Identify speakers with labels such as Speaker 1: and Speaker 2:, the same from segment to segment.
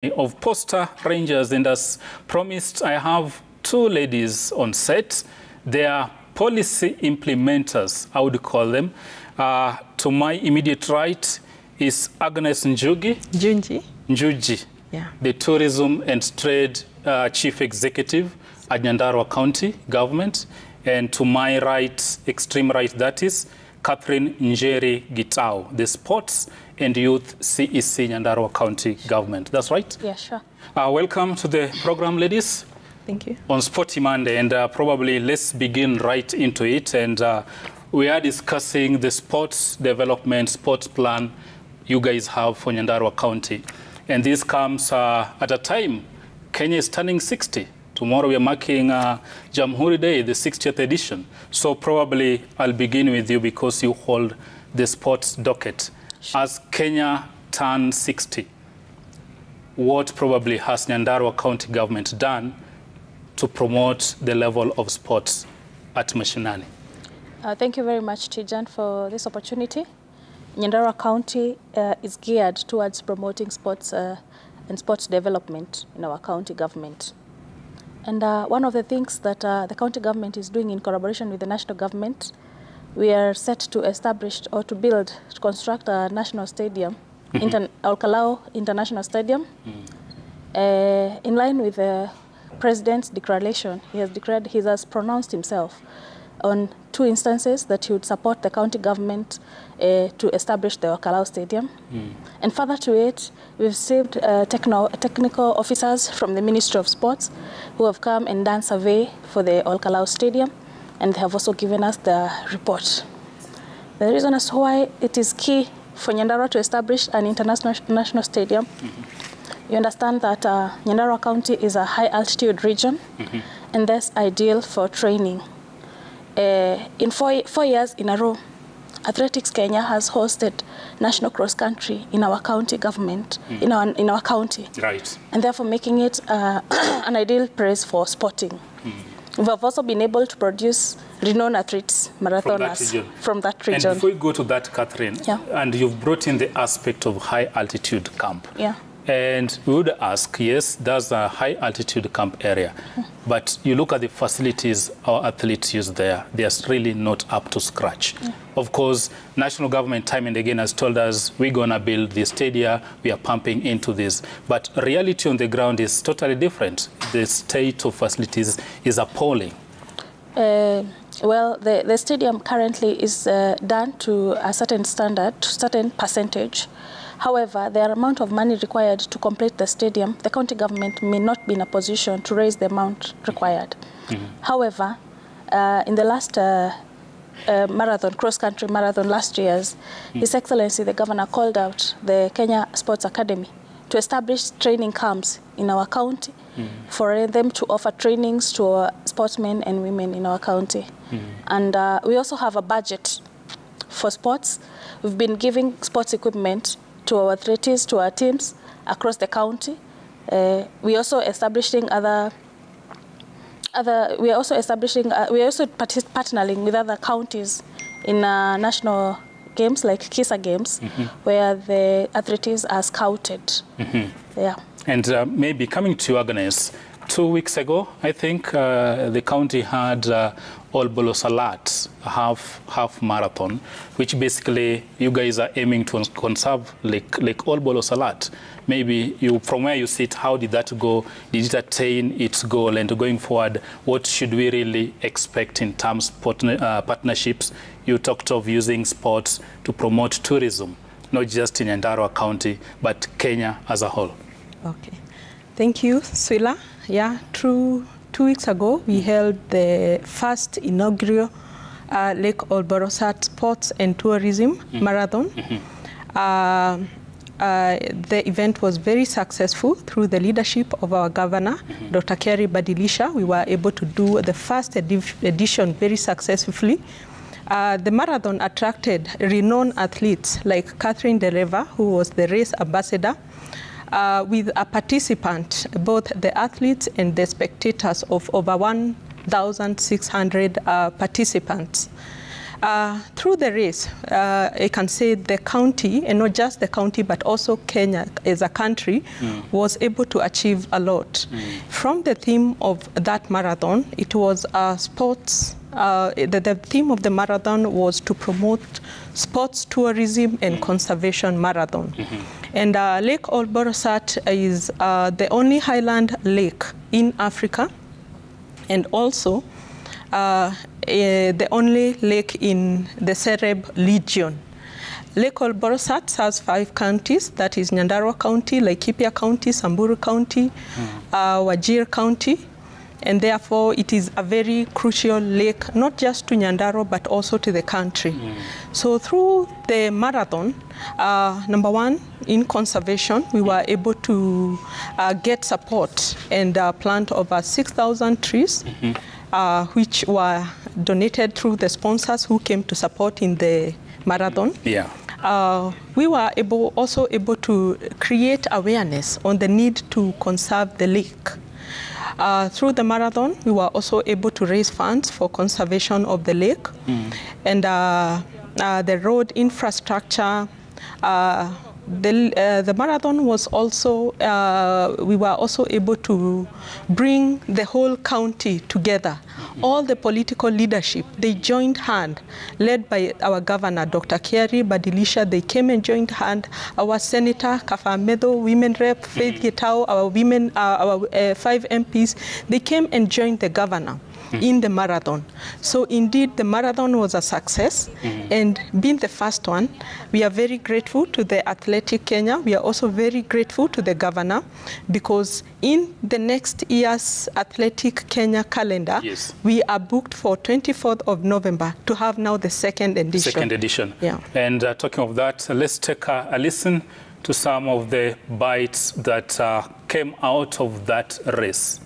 Speaker 1: of Poster Rangers, and as promised, I have two ladies on set. They are policy implementers, I would call them. To my immediate right is Agnes Njugi,
Speaker 2: yeah,
Speaker 1: the Tourism and Trade Chief Executive at Nyandarua County Government. And to my right, extreme right, that is Catherine Njeri Gitau, the Sports and Youth CEC Nyandarua County Government. That's right?
Speaker 2: Yeah, sure.
Speaker 1: Welcome to the program, ladies.
Speaker 2: Thank you.
Speaker 1: On Sporty Monday, and probably let's begin right into it. And we are discussing the sports development, sports plan you guys have for Nyandarua County. And this comes at a time Kenya is turning 60. Tomorrow we are marking Jamhuri Day, the 60th edition. So probably I'll begin with you because you hold the sports docket.
Speaker 2: Sure.
Speaker 1: As Kenya turns 60, what probably has Nyandarua County Government done to promote the level of sports at Mashinani?
Speaker 2: Thank you very much, Tijan, for this opportunity. Nyandarua County is geared towards promoting sports and sports development in our county government. And one of the things that the county government is doing in collaboration with the national government, we are set to establish or to construct a national stadium, Olkalau International Stadium. In line with the President's declaration, he has pronounced himself on 2 instances that he would support the county government to establish the Olkalau Stadium. And further to it, we've received technical officers from the Ministry of Sports who have come and done survey for the Olkalau Stadium, and they have also given us the report. The reason as to why it is key for Nyandarua to establish an international stadium, you understand that Nyandarua County is a high-altitude region, and that's ideal for training. In 4 years in a row, Athletics Kenya has hosted national cross-country in our county government, in our county.
Speaker 1: Right.
Speaker 2: And therefore making it an ideal place for sporting. We have also been able to produce renowned athletes, marathoners from that region.
Speaker 1: And before we go to that, Catherine, and you've brought in the aspect of high-altitude camp.
Speaker 2: Yeah.
Speaker 1: And we would ask, yes, that's a high-altitude camp area, but you look at the facilities our athletes use there, they are really not up to scratch. Of course, national government time and again has told us we're going to build the stadia, we are pumping into this. But reality on the ground is totally different. The state of facilities is appalling. Well, the stadium currently is done to a certain standard, certain percentage. However, the amount of money required to complete the stadium, the county government may not be in a position to raise the amount required. However, in the last marathon, cross-country marathon last year's, His Excellency the Governor called out the Kenya Sports Academy to establish training camps in our county for them to offer trainings to our sportsmen and women in our county. And we also have a budget for sports. We've been giving sports equipment to our athletes, to our teams across the county. We also establishing we are also partnering with other counties in national games like KISA games, where the athletes are scouted. Yeah. And maybe coming to Agnes, 2 weeks ago, I think the county had Olbolo Salat half marathon, which basically you guys are aiming to conserve like Olbolo Salat. Maybe you, from where you sit, how did that go? Did it attain its goal? And going forward, what should we really expect in terms of partnerships? You talked of using sports to promote tourism, not just in Nyandarua County, but Kenya as a whole.
Speaker 3: Okay. Thank you, Swila. Yeah, 2 weeks ago, we held the first inaugural Lake Olborosat Sports and Tourism Marathon. The event was very successful through the leadership of our governor, Dr. Kerry Badilisha. We were able to do the first edition very successfully. The marathon attracted renowned athletes like Catherine Dereva, who was the race ambassador, with a participant, both the athletes and the spectators, of over 1,600 participants. Through the race, I can say the county, and not just the county, but also Kenya as a country, was able to achieve a lot. From the theme of that marathon, it was sports. The theme of the marathon was to promote sports tourism and conservation marathon. And Lake Olborosat is the only highland lake in Africa, and also the only lake in the Sereb region. Lake Olborosat has 5 counties, that is Nyandarua County, Laikipia County, Samburu County, Wajir County, and therefore it is a very crucial lake, not just to Nyandarua, but also to the country. So through the marathon, number one, in conservation, we were able to get support and plant over 6,000 trees, which were donated through the sponsors who came to support in the marathon. We were also able to create awareness on the need to conserve the lake. Through the marathon, we were also able to raise funds for conservation of the lake, and the road infrastructure. The marathon was also, we were also able to bring the whole county together. All the political leadership, they joined hand, led by our governor, Dr. Kiari Badilisha. They came and joined hand. Our senator, Kafamedo, women rep, Faith Getao, our women, our 5 MPs, they came and joined the governor in the marathon. So indeed, the marathon was a success, and being the first one, we are very grateful to the Athletic Kenya. We are also very grateful to the governor, because in the next year's Athletic Kenya calendar, we are booked for 24th of November to have now the second edition.
Speaker 1: Second edition.
Speaker 3: Yeah.
Speaker 1: And talking of that, let's take a listen to some of the bites that came out of that race.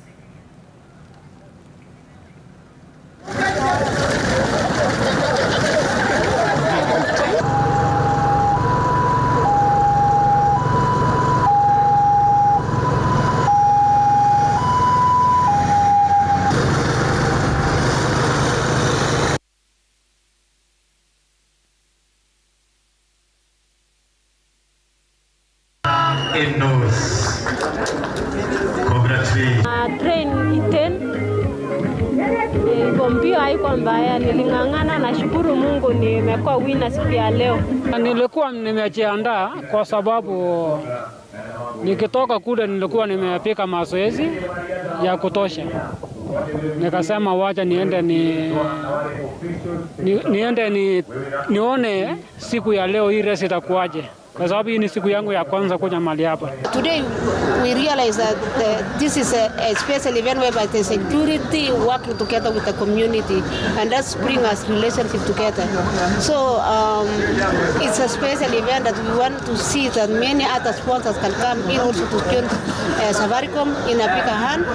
Speaker 4: Train 10 kompio haiko mbaya, niling'ang'ana. Nashukuru Mungu nimekuwa winner siku ya leo.
Speaker 5: Nilikuwa nimejiandaa kwa sababu nikitoka kule nilikuwa nimepika mazoezi ya kutosha. Nikasema wacha nione siku ya leo hii race itakuwaje. Kwa sababu hii ni siku yangu ya kwanza kuja mahali hapa.
Speaker 6: Today we realize that this is a special event whereby the security working together with the community, and that's bring us relationship together. So it's a special event that we want to see that many other sponsors can come in also to join Safaricom in a bigger hand.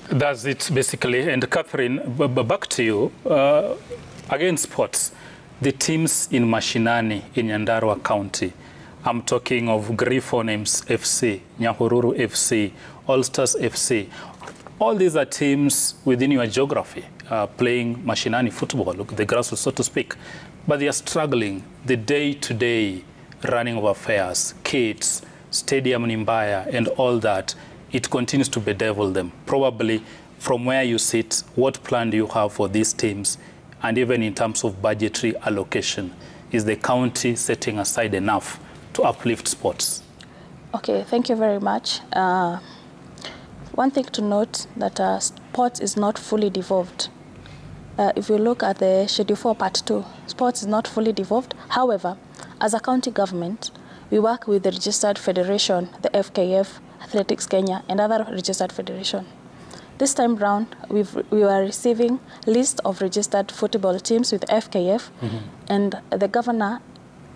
Speaker 1: That's it basically. And Catherine, back to you. Again, sports. The teams in Mashinani in Nyandarua County, I'm talking of Griffons FC, Nyahururu FC, All Stars FC. All these are teams within your geography playing Mashinani football, look, the grassroots, so to speak. But they are struggling the day-to-day running of affairs, kits, stadium in Mbaya, and all that. It continues to bedevil them. Probably from where you sit, what plan do you have for these teams? And even in terms of budgetary allocation, is the county setting aside enough to uplift sports?
Speaker 2: Okay, thank you very much. One thing to note that sports is not fully devolved. If you look at the Schedule 4 Part 2, sports is not fully devolved. However, as a county government, we work with the registered federation, the FKF, Athletics Kenya, and other registered federation. This time round, we are receiving list of registered football teams with FKF, and the governor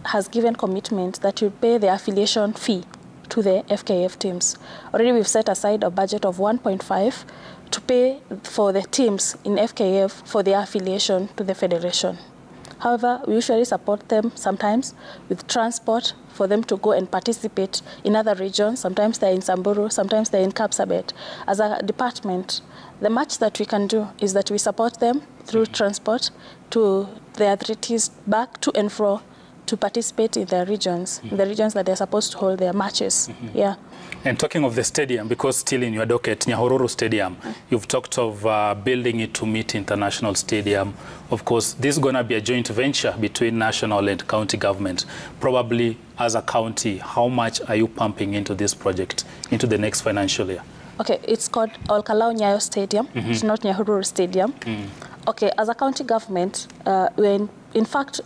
Speaker 2: has given commitment that he'll pay the affiliation fee to the FKF teams. Already we've set aside a budget of 1.5 to pay for the teams in FKF for their affiliation to the federation. However, we usually support them sometimes with transport for them to go and participate in other regions. Sometimes they're in Samburu, sometimes they're in Kapsabet. As a department, the much that we can do is that we support them through transport to the athletes back to and fro to participate in their regions, in the regions that they're supposed to hold their matches. Yeah.
Speaker 1: And talking of the stadium, because still in your docket, Nyahururu Stadium, you've talked of building it to meet international stadium. Of course, this is going to be a joint venture between national and county government. Probably as a county, how much are you pumping into this project, into the next financial year?
Speaker 2: Okay, it's called Olkalau Nyayo Stadium. It's not Nyahururu Stadium. Okay, as a county government, in fact,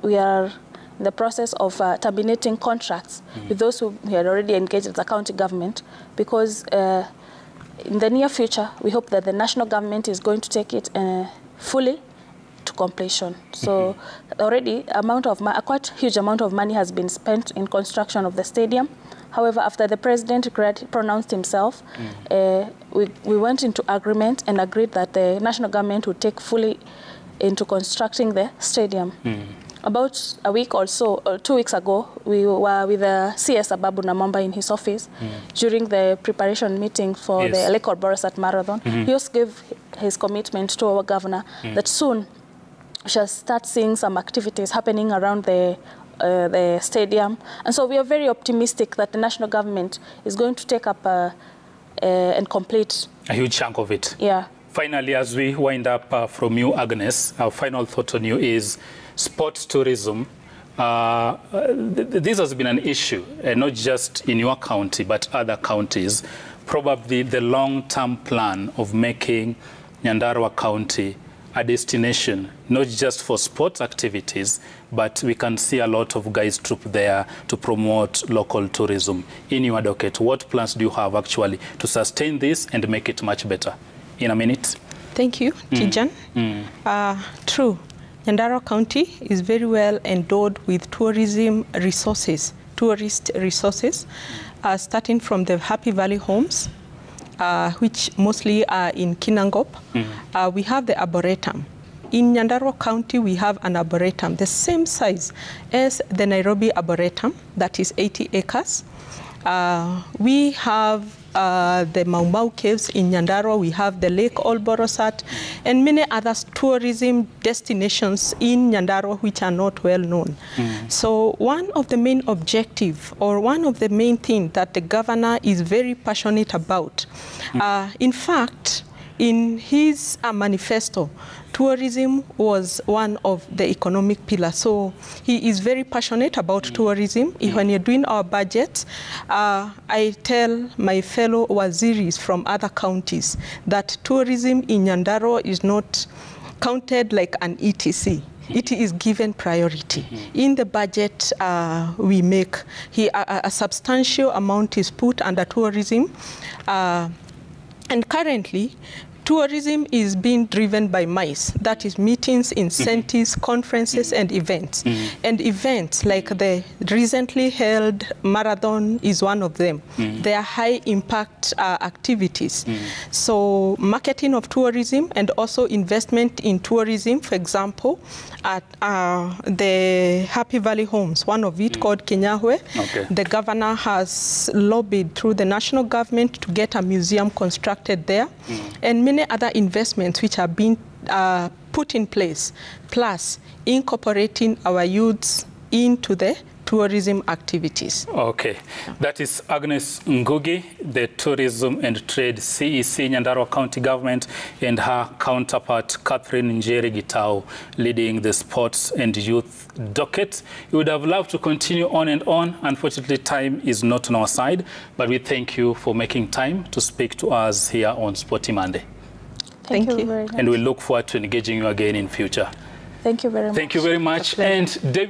Speaker 2: we are in the process of terminating contracts with those who had already engaged as a county government, because in the near future, we hope that the national government is going to take it fully to completion. So already a quite huge amount of money has been spent in construction of the stadium. However, after the president pronounced himself, we went into agreement and agreed that the national government would take fully into constructing the stadium. About a week or so, or 2 weeks ago, we were with the CS Ababu Namamba in his office during the preparation meeting for the Lekor Borosat Marathon. He also gave his commitment to our governor that soon we shall start seeing some activities happening around the stadium. And so we are very optimistic that the national government is going to take up and complete
Speaker 1: a huge chunk of it.
Speaker 2: Yeah.
Speaker 1: Finally, as we wind up from you, Agnes, our final thought on you is sports tourism. This has been an issue, not just in your county, but other counties. Probably the long-term plan of making Nyandarua County a destination, not just for sports activities, but we can see a lot of guys troop there to promote local tourism. In your docket, what plans do you have actually to sustain this and make it much better? In a minute.
Speaker 3: Thank you, Tijan. True. Nyandarua County is very well endowed with tourism resources, tourist resources, starting from the Happy Valley homes, which mostly are in Kinangop. We have the Arboretum. In Nyandarua County, we have an Arboretum, the same size as the Nairobi Arboretum, that is 80 acres. We have the Mau Mau Caves in Nyandarua, we have the Lake Olborosat, and many other tourism destinations in Nyandarua which are not well known. So one of the main objectives, or one of the main things that the governor is very passionate about, in fact, in his manifesto, tourism was one of the economic pillars. So he is very passionate about tourism. When you're doing our budgets, I tell my fellow waziris from other counties that tourism in Nyandarua is not counted like an ETC. It is given priority. In the budget we make, a substantial amount is put under tourism. And currently, tourism is being driven by MICE, that is meetings, incentives, conferences, and events. And events like the recently held marathon is one of them. They are high-impact activities. So marketing of tourism and also investment in tourism, for example, at the Happy Valley homes, one of it called Kenyahwe, the governor has lobbied through the national government to get a museum constructed there, and many other investments which are being put in place, plus incorporating our youths into the tourism activities.
Speaker 1: Okay, that is Agnes Ngugi, the Tourism and Trade CEC, Nyandarua County Government, and her counterpart, Catherine Njeri Gitau, leading the sports and youth docket. We would have loved to continue on and on. Unfortunately, time is not on our side, but we thank you for making time to speak to us here on Sporty Monday.
Speaker 2: Thank you very much.
Speaker 1: And we look forward to engaging you again in future.
Speaker 2: Thank you very much.
Speaker 1: Thank you very much. And David